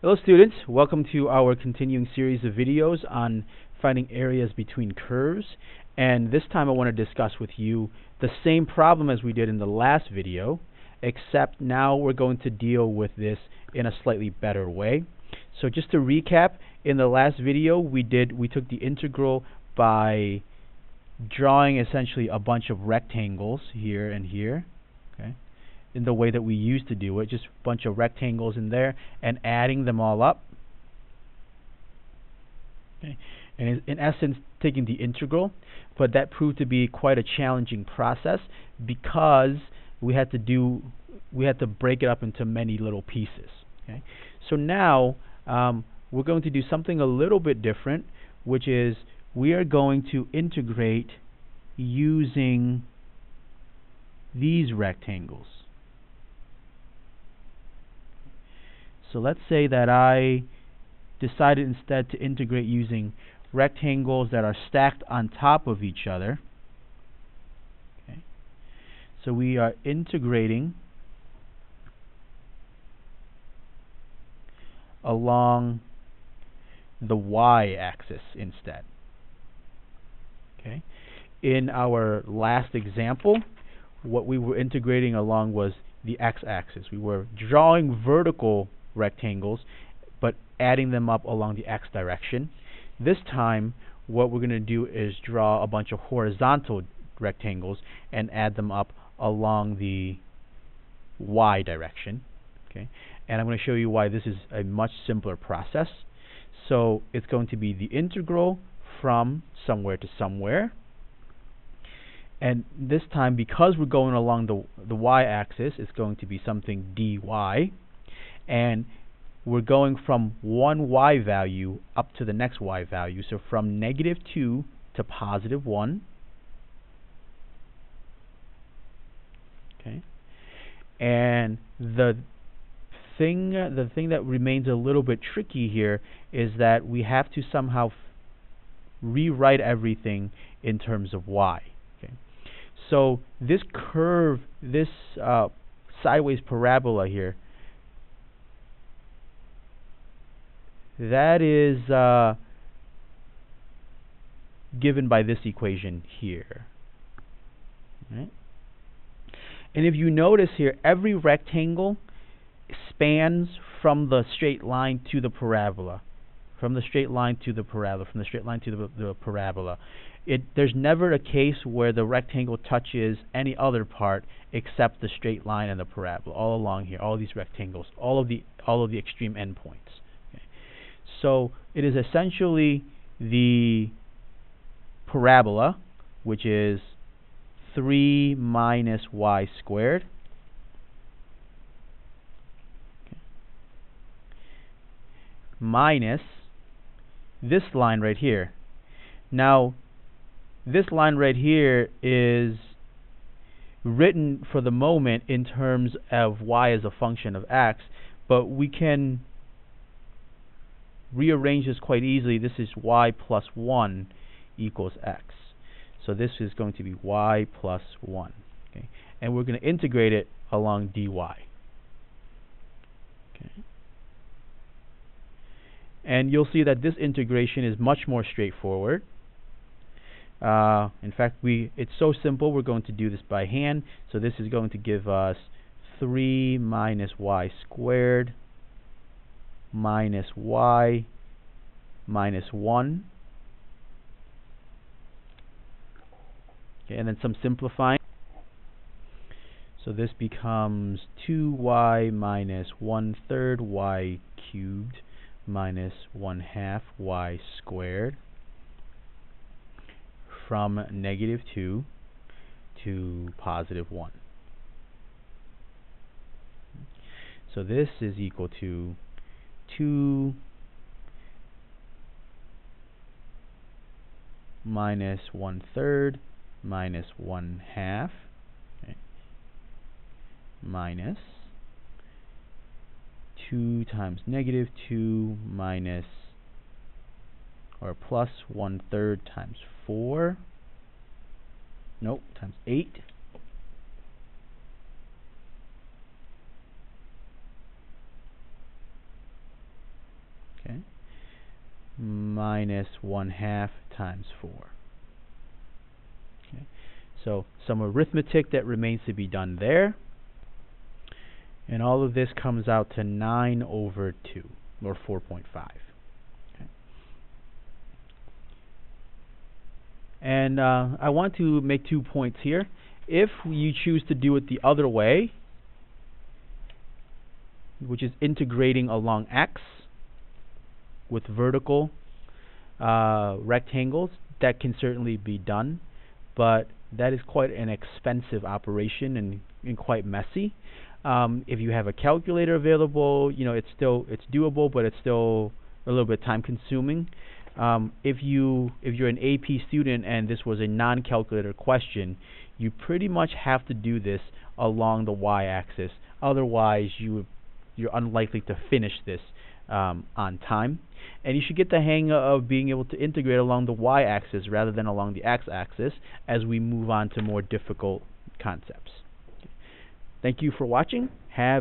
Hello students, welcome to our continuing series of videos on finding areas between curves. And this time I want to discuss with you the same problem as we did in the last video, except now we're going to deal with this in a slightly better way. So just to recap, in the last video we took the integral by drawing essentially a bunch of rectangles here and here, okay, in the way that we used to do it, just a bunch of rectangles in there and adding them all up. Okay. And in essence taking the integral, but that proved to be quite a challenging process because we had to break it up into many little pieces. Okay. So now we're going to do something a little bit different, which is we are going to integrate using these rectangles. So let's say that I decided instead to integrate using rectangles that are stacked on top of each other. Okay. So we are integrating along the y-axis instead. Okay. In our last example, what we were integrating along was the x-axis. We were drawing vertical rectangles but adding them up along the x direction. This time what we're going to do is draw a bunch of horizontal rectangles and add them up along the y direction. Okay, and I'm going to show you why this is a much simpler process. So it's going to be the integral from somewhere to somewhere, and this time because we're going along the y-axis, it's going to be something dy, and we're going from one y value up to the next y value, so from -2 to +1. Okay, and the thing that remains a little bit tricky here is that we have to somehow rewrite everything in terms of y. Okay, so this curve, this sideways parabola here, that is given by this equation here. Right? And if you notice here, every rectangle spans from the straight line to the parabola, from the straight line to the parabola, from the straight line to the parabola. There's never a case where the rectangle touches any other part except the straight line and the parabola, all along here, all these rectangles, all of the extreme endpoints. Okay. So it is essentially the parabola, which is 3 minus y squared, minus this line right here. Now, this line right here is written for the moment in terms of y as a function of x, but we can rearrange this quite easily. This is y plus 1 equals x. So this is going to be y plus 1. Okay? And we're going to integrate it along dy. Okay? And you'll see that this integration is much more straightforward. In fact, it's so simple, we're going to do this by hand. So this is going to give us 3 minus y squared minus y minus 1. Okay, and then some simplifying. So this becomes 2y minus 1/3 y cubed minus 1/2 y squared from -2 to +1. So this is equal to 2 minus 1/3 minus 1/2, okay, minus 2 times -2 minus or plus 1/3 times 4, nope, times 8, okay, minus 1/2 times 4. Okay. So some arithmetic that remains to be done there. And all of this comes out to 9/2, or 4.5. Okay. And I want to make 2 points here. If you choose to do it the other way, which is integrating along x with vertical rectangles, that can certainly be done, but that is quite an expensive operation and quite messy. If you have a calculator available, it's doable, but it's still a little bit time consuming. If you're an AP student and this was a non-calculator question, you pretty much have to do this along the y-axis. Otherwise, you're unlikely to finish this on time. And you should get the hang of being able to integrate along the y-axis rather than along the x-axis as we move on to more difficult concepts. Thank you for watching. Have